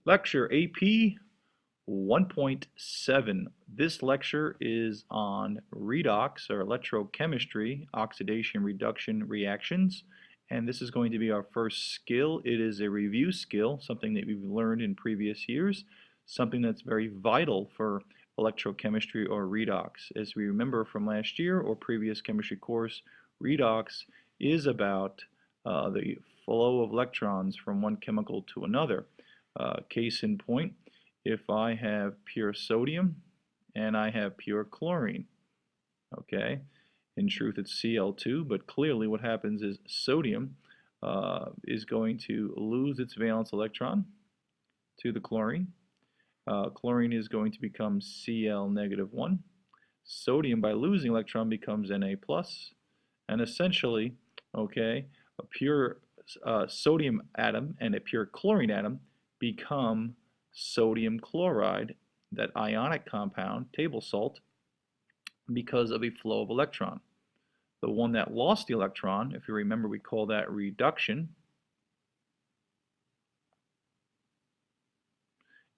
Lecture AP 1.7. This lecture is on redox or electrochemistry, oxidation reduction reactions, and this is going to be our first skill. It is a review skill, something that we've learned in previous years, something that's very vital for electrochemistry or redox. As we remember from last year or previous chemistry course, redox is about the flow of electrons from one chemical to another. Case in point, if I have pure sodium and I have pure chlorine, okay, in truth it's Cl2, but clearly what happens is sodium is going to lose its valence electron to the chlorine. Chlorine is going to become Cl-1. Sodium, by losing electron, becomes Na+, and essentially, okay, a pure sodium atom and a pure chlorine atom become sodium chloride, that ionic compound, table salt, because of a flow of electron. The one that lost the electron, if you remember, we call that reduction,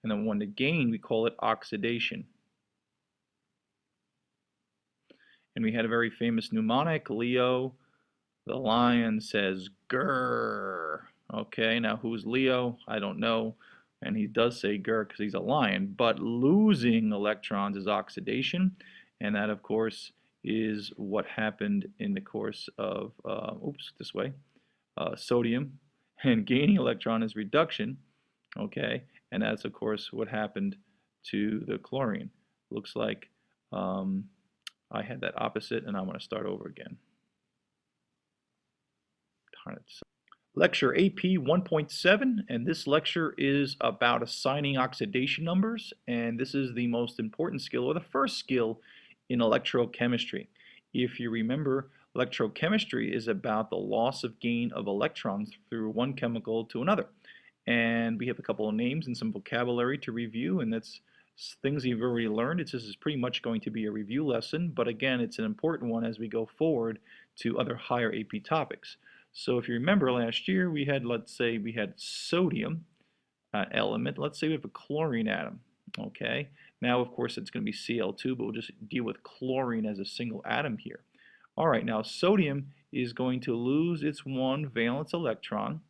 and the one that gained, we call it oxidation. And we had a very famous mnemonic, Leo the lion says grrr. Okay, now who's Leo? I don't know. And he does say grrr because he's a lion, but losing electrons is oxidation, and that of course is what happened in the course of sodium, and gaining electron is reduction, okay, and that's of course what happened to the chlorine. Looks like I had that opposite, and I'm going to start over again. Lecture AP 1.7, and this lecture is about assigning oxidation numbers, and this is the most important skill, or the first skill, in electrochemistry. If you remember, electrochemistry is about the loss of gain of electrons through one chemical to another, and we have a couple of names and some vocabulary to review, and that's things you've already learned. This is pretty much going to be a review lesson, but again, it's an important one as we go forward to other higher AP topics. So if you remember last year, we had, let's say we had sodium element. Let's say we have a chlorine atom. Okay. Now, of course, it's going to be Cl2, but we'll just deal with chlorine as a single atom here. All right. Now, sodium is going to lose its one valence electron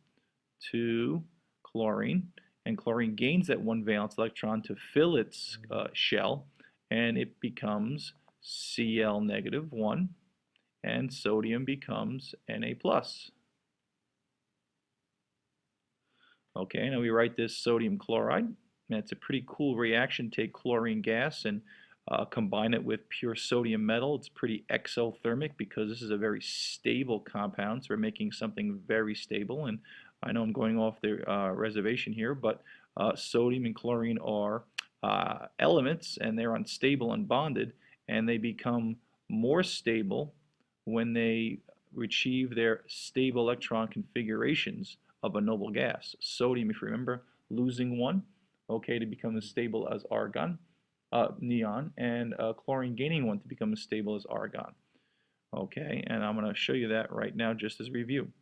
to chlorine, and chlorine gains that one valence electron to fill its shell, and it becomes Cl-1. And sodium becomes Na+. Okay, now we write this sodium chloride. And it's a pretty cool reaction. Take chlorine gas and combine it with pure sodium metal. It's pretty exothermic because this is a very stable compound. So we're making something very stable. And I know I'm going off the reservation here, but sodium and chlorine are elements, and they're unstable and bonded, and they become more stable when they achieve their stable electron configurations of a noble gas. Sodium, if you remember, losing one, okay, to become as stable as argon, neon, and chlorine gaining one to become as stable as argon. Okay, and I'm going to show you that right now just as a review.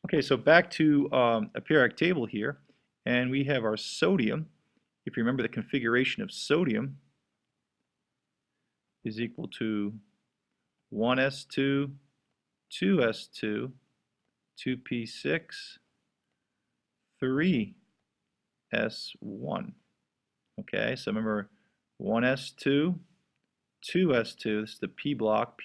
Okay, so back to a periodic table here, and we have our sodium. If you remember, the configuration of sodium is equal to 1s2, 2s2, 2p6, 3s1. Okay, so remember 1s2, 2s2, this is the p block,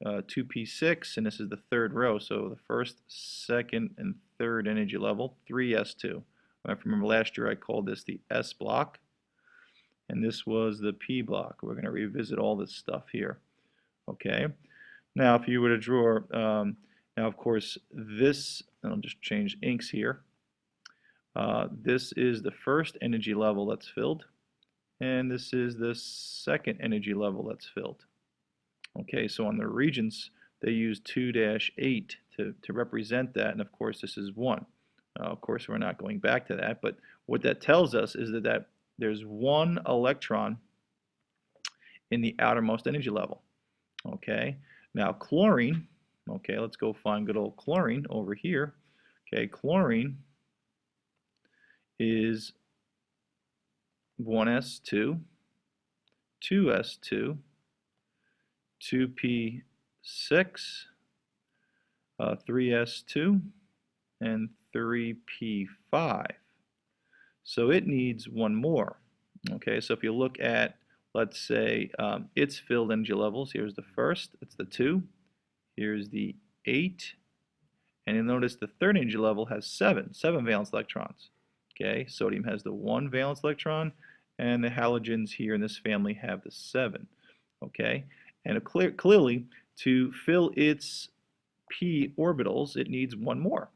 2p6, and this is the third row, so the first, second, and third energy level, 3s2. If you remember last year I called this the s block, and this was the p block. We're going to revisit all this stuff here. Okay, now if you were to draw, now of course this, and I'll just change inks here, this is the first energy level that's filled, and this is the second energy level that's filled. Okay, so on the reagents they use 2-8 to represent that, and of course this is 1. Of course we're not going back to that, but what that tells us is that there's one electron in the outermost energy level. Okay, now chlorine, okay, let's go find good old chlorine over here. Okay, chlorine is 1s2, 2s2, 2p6, 3s2, and 3p5. So it needs one more. Okay, so if you look at, let's say, its filled energy levels, here's the first, it's the 2, here's the 8, and you'll notice the third energy level has 7 valence electrons. Okay, sodium has the 1 valence electron, and the halogens here in this family have the 7. Okay, and clearly, to fill its p orbitals, it needs one more.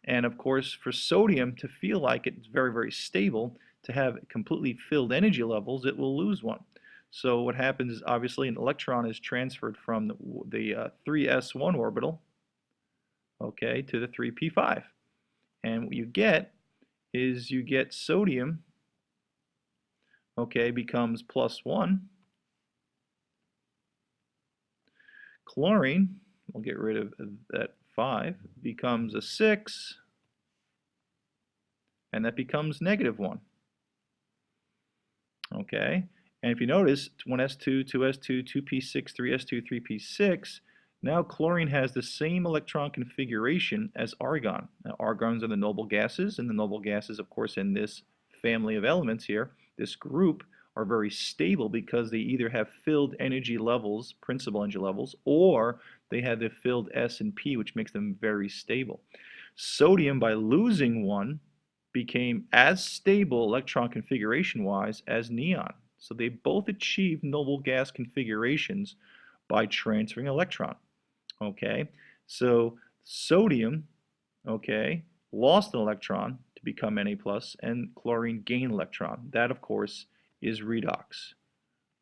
And of course, for sodium to feel like it's very, very stable, to have completely filled energy levels, it will lose one. So what happens is, obviously, an electron is transferred from the 3s1 orbital, okay, to the 3p5. And what you get is you get sodium, okay, becomes +1. Chlorine, we'll get rid of that 5, becomes a 6, and that becomes -1. Okay, and if you notice, 1s2, 2s2, 2p6, 3s2, 3p6, now chlorine has the same electron configuration as argon. Now, argons are the noble gases, and the noble gases, of course, in this family of elements here, this group, are very stable because they either have filled energy levels, principal energy levels, or they have the filled S and P, which makes them very stable. Sodium, by losing one, became as stable electron configuration-wise as neon. So they both achieved noble gas configurations by transferring electron. Okay, so sodium, okay, lost an electron to become Na+, and chlorine gained electron. That, of course, is redox.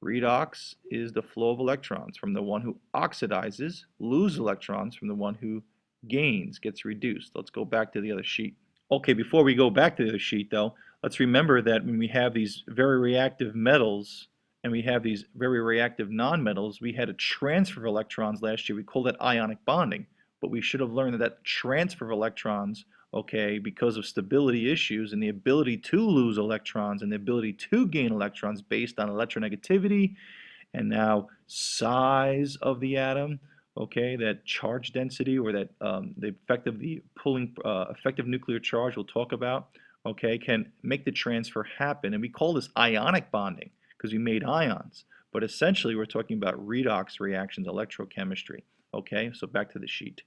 Redox is the flow of electrons from the one who oxidizes, loses electrons from the one who gains, gets reduced. Let's go back to the other sheet. Okay, before we go back to the sheet, though, let's remember that when we have these very reactive metals and we have these very reactive nonmetals, we had a transfer of electrons last year. We called that ionic bonding, but we should have learned that that transfer of electrons, okay, because of stability issues and the ability to lose electrons and the ability to gain electrons based on electronegativity and now size of the atom, okay, that charge density, or that the effect of the effective nuclear charge we'll talk about, okay, can make the transfer happen. And we call this ionic bonding because we made ions. But essentially, we're talking about redox reactions, electrochemistry. Okay, so back to the sheet.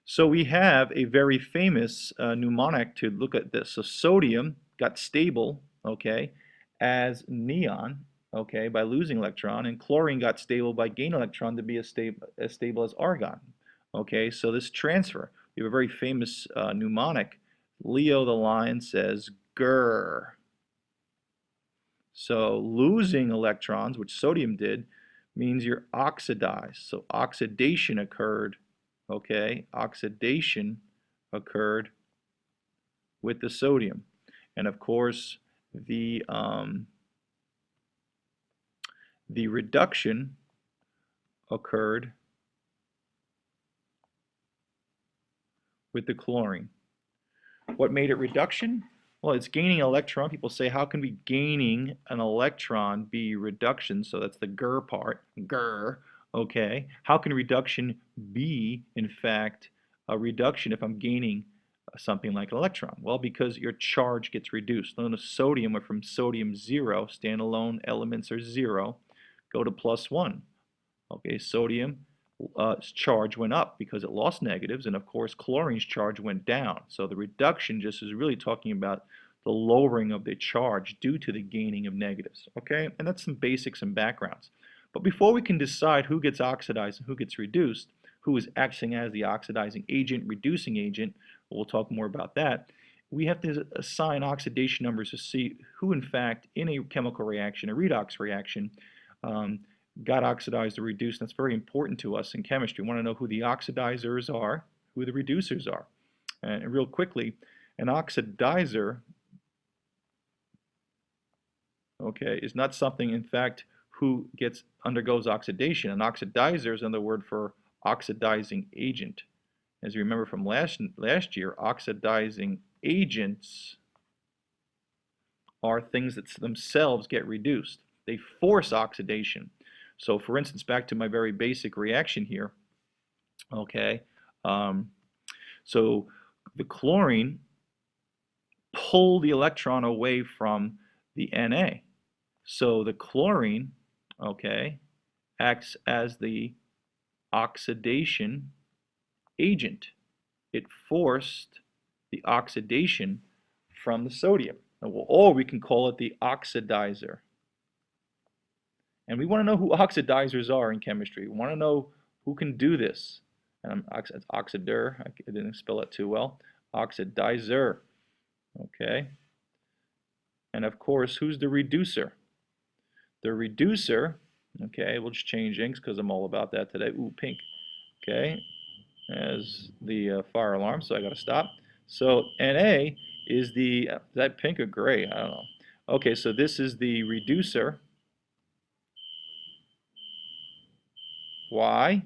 So we have a very famous mnemonic to look at this. So sodium got stable, okay, as neon, okay, by losing electron, and chlorine got stable by gaining electron to be as stable as argon. Okay, so this transfer, we have a very famous mnemonic. Leo the lion says grr. So losing electrons, which sodium did, means you're oxidized. So oxidation occurred, okay, oxidation occurred with the sodium. And of course, the reduction occurred with the chlorine. What made it reduction? Well, it's gaining an electron. People say, how can we gaining an electron be reduction? So that's the grr part, grr, okay. How can reduction be, in fact, a reduction if I'm gaining something like an electron? Well, because your charge gets reduced. Notice sodium went from sodium 0, standalone elements are 0, go to +1. Okay, sodium charge went up because it lost negatives, and of course chlorine's charge went down. So the reduction just is really talking about the lowering of the charge due to the gaining of negatives. Okay, and that's some basics and backgrounds. But before we can decide who gets oxidized and who gets reduced, who is acting as the oxidizing agent, reducing agent, we'll talk more about that, we have to assign oxidation numbers to see who, in fact, in a chemical reaction, a redox reaction, got oxidized or reduced. That's very important to us in chemistry. We want to know who the oxidizers are, who the reducers are. And real quickly, an oxidizer, okay, is not something, in fact, who undergoes oxidation. An oxidizer is another word for oxidizing agent. As you remember from last year, oxidizing agents are things that themselves get reduced. They force oxidation. So for instance, back to my very basic reaction here, okay, so the chlorine pulled the electron away from the Na. So the chlorine, okay, acts as the oxidation agent. It forced the oxidation from the sodium. Or we can call it the oxidizer. And we want to know who oxidizers are in chemistry. We want to know who can do this. And it's oxider. I didn't spell it too well. Oxidizer. Okay. And of course, who's the reducer? The reducer, okay, we'll just change inks because I'm all about that today. Ooh, pink. Okay. As the fire alarm, so I got to stop. So Na is the, is that pink or gray? I don't know. Okay, so this is the reducer. Why?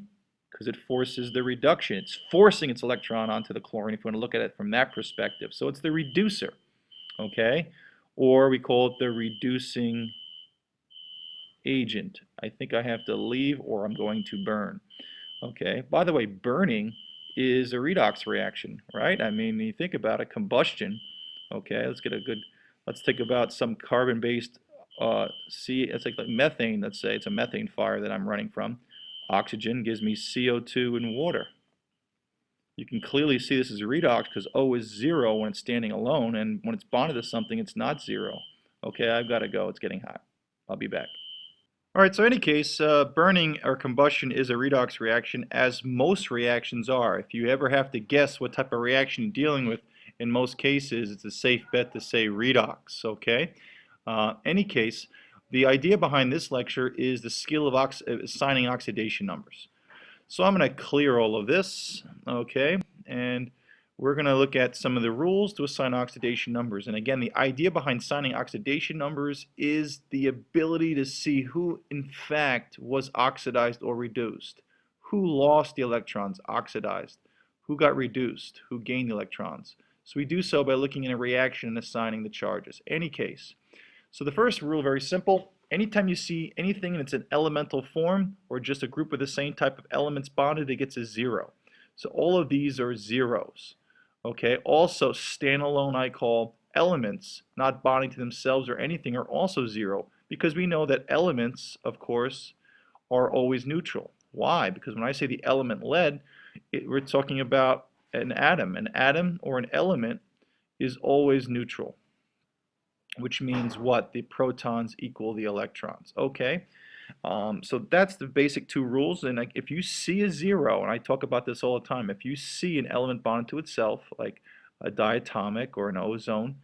Because it forces the reduction. It's forcing its electron onto the chlorine, if you want to look at it from that perspective. So it's the reducer, okay? Or we call it the reducing agent. I think I have to leave or I'm going to burn. Okay, by the way, burning is a redox reaction, right? I mean, when you think about it, combustion, okay, let's think about some carbon-based, it's like methane, let's say it's a methane fire that I'm running from. Oxygen gives me CO2 and water. You can clearly see this is a redox because O is 0 when it's standing alone, and when it's bonded to something, it's not 0. Okay, I've got to go. It's getting hot. I'll be back. All right, so in any case, burning or combustion is a redox reaction, as most reactions are. If you ever have to guess what type of reaction you're dealing with, in most cases, it's a safe bet to say redox, okay? Any case, the idea behind this lecture is the skill of assigning oxidation numbers. So I'm going to clear all of this, okay, and we're going to look at some of the rules to assign oxidation numbers. And again, the idea behind assigning oxidation numbers is the ability to see who in fact was oxidized or reduced, who lost the electrons, oxidized, who got reduced, who gained the electrons. So we do so by looking at a reaction and assigning the charges. Any case. So the first rule, very simple. Anytime you see anything and it's an elemental form or just a group with the same type of elements bonded, it gets a 0. So all of these are zeros. Okay, also standalone I call elements not bonding to themselves or anything are also 0 because we know that elements, of course, are always neutral. Why? Because when I say the element lead, we're talking about an atom. An atom or an element is always neutral, which means what? The protons equal the electrons. Okay, so that's the basic two rules. And if you see a 0, and I talk about this all the time, if you see an element bonded to itself, like a diatomic or an ozone,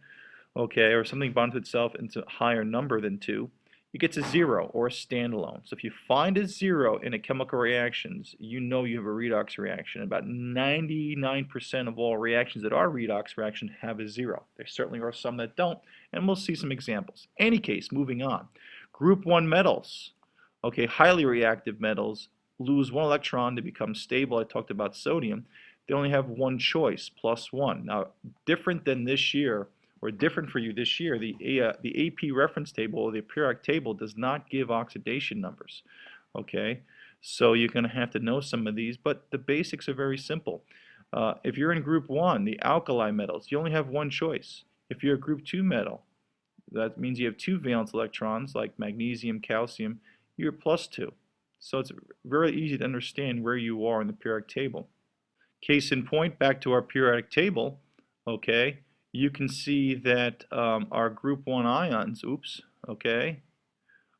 okay, or something bonded to itself into a higher number than 2, it gets a 0 or a standalone. So if you find a 0 in a chemical reactions, you know you have a redox reaction. About 99% of all reactions that are redox reactions have a 0. There certainly are some that don't, and we'll see some examples. Any case, moving on. Group 1 metals, okay, highly reactive metals, lose 1 electron to become stable. I talked about sodium. They only have one choice, +1. Now, different than this year, or different for you this year, the AP reference table or the periodic table does not give oxidation numbers. Okay, so you're going to have to know some of these, but the basics are very simple. If you're in group 1, the alkali metals, you only have one choice. If you're a group 2 metal, that means you have 2 valence electrons like magnesium, calcium, you're +2. So it's very easy to understand where you are in the periodic table. Case in point, back to our periodic table, okay, you can see that our group 1 ions, okay,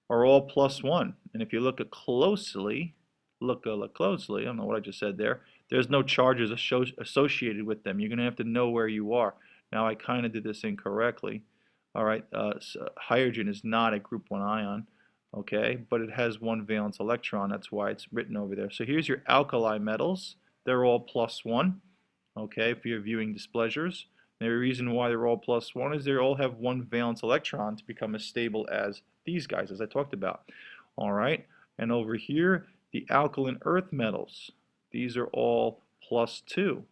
are all +1. And if you look closely, I don't know what I just said there, there's no charges associated with them. You're going to have to know where you are. Now, I kind of did this incorrectly. All right, so hydrogen is not a group 1 ion, okay, but it has 1 valence electron. That's why it's written over there. So here's your alkali metals. They're all +1, okay, if you're viewing displeasures. The reason why they're all +1 is they all have 1 valence electron to become as stable as these guys, as I talked about. All right, and over here, the alkaline earth metals. These are all +2.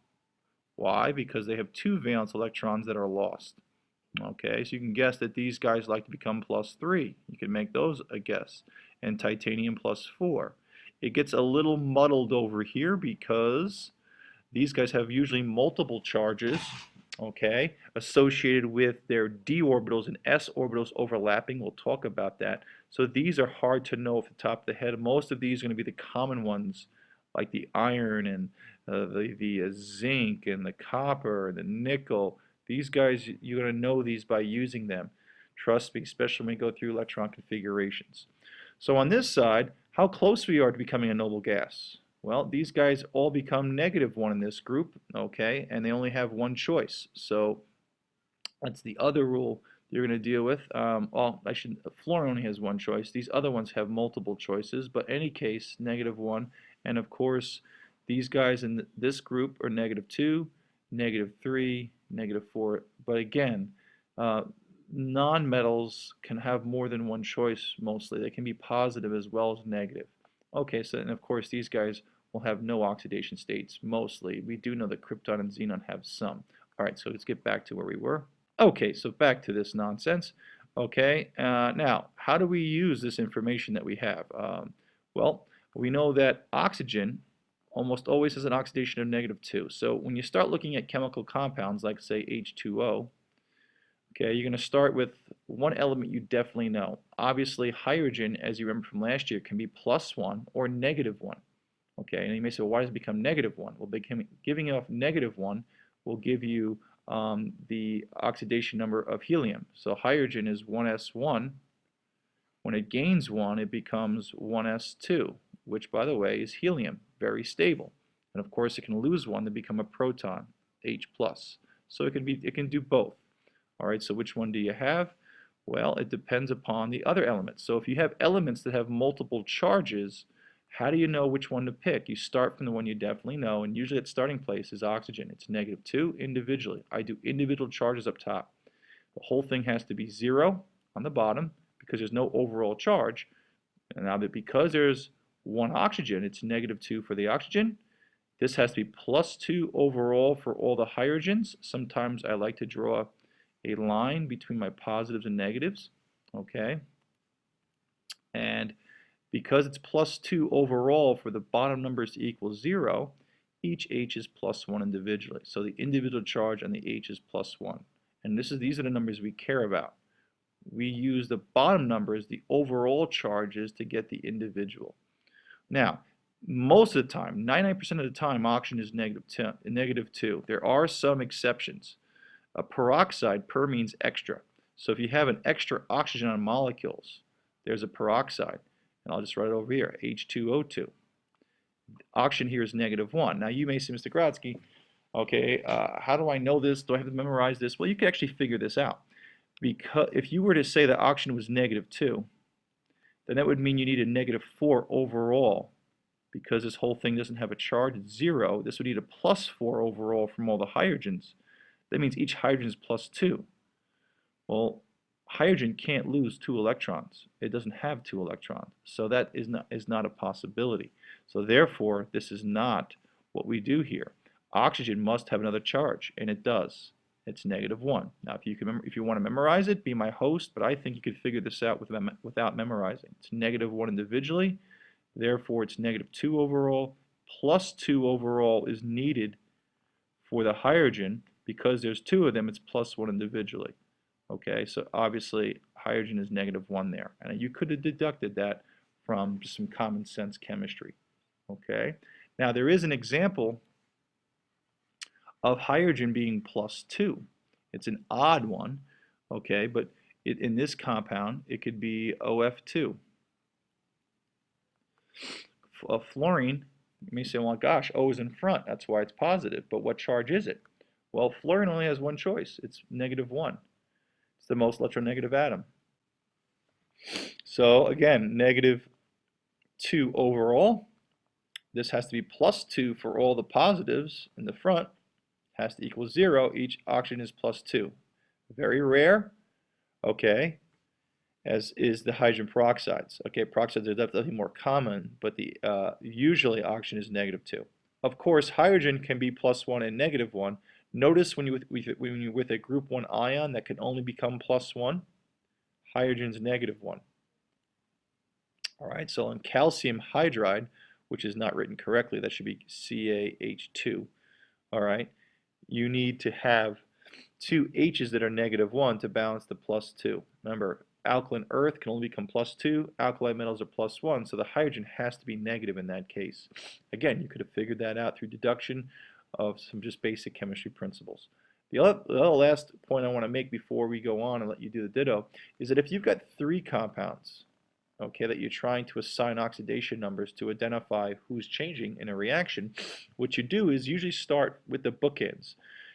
Why? Because they have 2 valence electrons that are lost. Okay, so you can guess that these guys like to become +3. You can make those a guess. And titanium +4. It gets a little muddled over here because these guys have usually multiple charges, okay, associated with their d orbitals and s orbitals overlapping. We'll talk about that. So these are hard to know off the top of the head. Most of these are going to be the common ones, like the iron and the zinc and the copper and the nickel. These guys, you're going to know these by using them. Trust me, especially when we go through electron configurations. So on this side, how close we are to becoming a noble gas? Well, these guys all become -1 in this group, okay, and they only have one choice. So that's the other rule you're going to deal with. Fluorine only has one choice. These other ones have multiple choices, but in any case, -1. And of course, these guys in this group are -2, -3, -4. But again, non-metals can have more than one choice mostly. They can be positive as well as negative. Okay, so and of course these guys will have no oxidation states mostly. We do know that krypton and xenon have some. All right, so let's get back to where we were. Okay, so back to this nonsense. Okay, now how do we use this information that we have? Well, we know that oxygen almost always has an oxidation of -2. So when you start looking at chemical compounds like say H2O, okay, you're going to start with one element you definitely know. Obviously, hydrogen, as you remember from last year, can be +1 or -1. Okay, and you may say, well, why does it become -1? Well, giving off -1 will give you the oxidation number of helium. So hydrogen is 1s1. When it gains 1, it becomes 1s2, which, by the way, is helium, very stable. And of course, it can lose 1 to become a proton, H+. So it can do both. All right, so which one do you have? Well, it depends upon the other elements. So if you have elements that have multiple charges, how do you know which one to pick? You start from the one you definitely know, and usually its starting place is oxygen. It's -2 individually. I do individual charges up top. The whole thing has to be 0 on the bottom because there's no overall charge. And now that because there's one oxygen, it's -2 for the oxygen. This has to be +2 overall for all the hydrogens. Sometimes I like to draw a line between my positives and negatives, okay? And because it's +2 overall for the bottom numbers to equal 0, each H is +1 individually. So the individual charge on the H is +1. And these are the numbers we care about. We use the bottom numbers, the overall charges, to get the individual. Now, most of the time, 99% of the time, oxygen is -2. There are some exceptions. A peroxide, per means extra. So if you have an extra oxygen on molecules, there's a peroxide. And I'll just write it over here, H2O2. Oxygen here is -1. Now you may say, Mr. Grodsky, okay, how do I know this? Do I have to memorize this? Well, you can actually figure this out. Because if you were to say that oxygen was -2, then that would mean you need a -4 overall. Because this whole thing doesn't have a charge, it's 0. This would need a +4 overall from all the hydrogens. That means each hydrogen is +2. Well, hydrogen can't lose 2 electrons. It doesn't have 2 electrons. So that is not a possibility. So therefore, this is not what we do here. Oxygen must have another charge, and it does. It's -1. Now, if you want to memorize it, be my host, but I think you could figure this out without memorizing. It's -1 individually. Therefore, it's -2 overall. +2 overall is needed for the hydrogen. Because there's 2 of them, it's +1 individually. Okay, so obviously hydrogen is -1 there. And you could have deducted that from just some common sense chemistry. Okay, now there is an example of hydrogen being +2. It's an odd one, okay, but in this compound, it could be OF2. Fluorine, you may say, well, gosh, O is in front. That's why it's positive. But what charge is it? Well, fluorine only has one choice. It's -1. It's the most electronegative atom. So again, -2 overall. This has to be +2 for all the positives in the front. Has to equal 0. Each oxygen is +2. Very rare, okay, as is the hydrogen peroxides. Okay, peroxides are definitely more common, but usually oxygen is -2. Of course, hydrogen can be +1 and -1. Notice when you're with a group 1 ion that can only become +1, hydrogen's -1. All right, so on calcium hydride, which is not written correctly, that should be CaH2. All right, you need to have two H's that are -1 to balance the +2. Remember, alkaline earth can only become +2, alkali metals are +1, so the hydrogen has to be negative in that case. Again, you could have figured that out through deduction of some just basic chemistry principles. The other last point I want to make before we go on and let you do the ditto is that if you've got three compounds, okay, that you're trying to assign oxidation numbers to identify who's changing in a reaction, what you do is usually start with the bookends.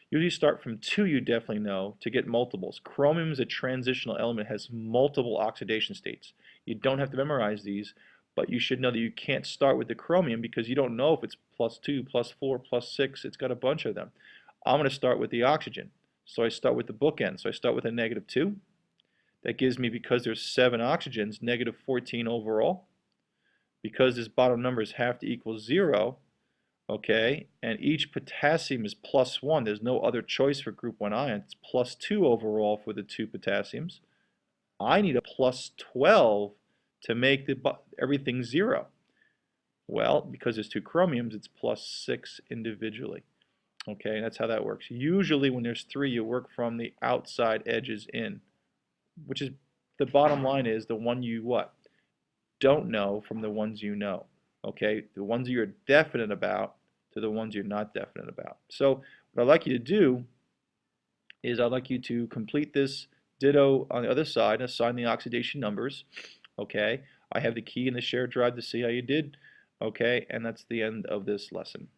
Usually start from 2 you definitely know to get multiples. Chromium is a transitional element, has multiple oxidation states. You don't have to memorize these, but you should know that you can't start with the chromium because you don't know if it's +2, +4, +6. It's got a bunch of them. I'm going to start with the oxygen. So I start with the bookend. So I start with a -2. That gives me, because there's 7 oxygens, -14 overall. Because this bottom numbers have to equal 0, okay, and each potassium is +1. There's no other choice for group 1 ion. It's +2 overall for the 2 potassiums. I need a +12 to make everything 0. Well, because there's 2 chromiums, it's +6 individually. Okay, and that's how that works. Usually when there's 3, you work from the outside edges in, which is, the bottom line is the one you what? Don't know from the ones you know. Okay, the ones you're definite about to the ones you're not definite about. So what I'd like you to do is I'd like you to complete this ditto on the other side and assign the oxidation numbers. Okay, I have the key in the shared drive to see how you did. Okay, and that's the end of this lesson.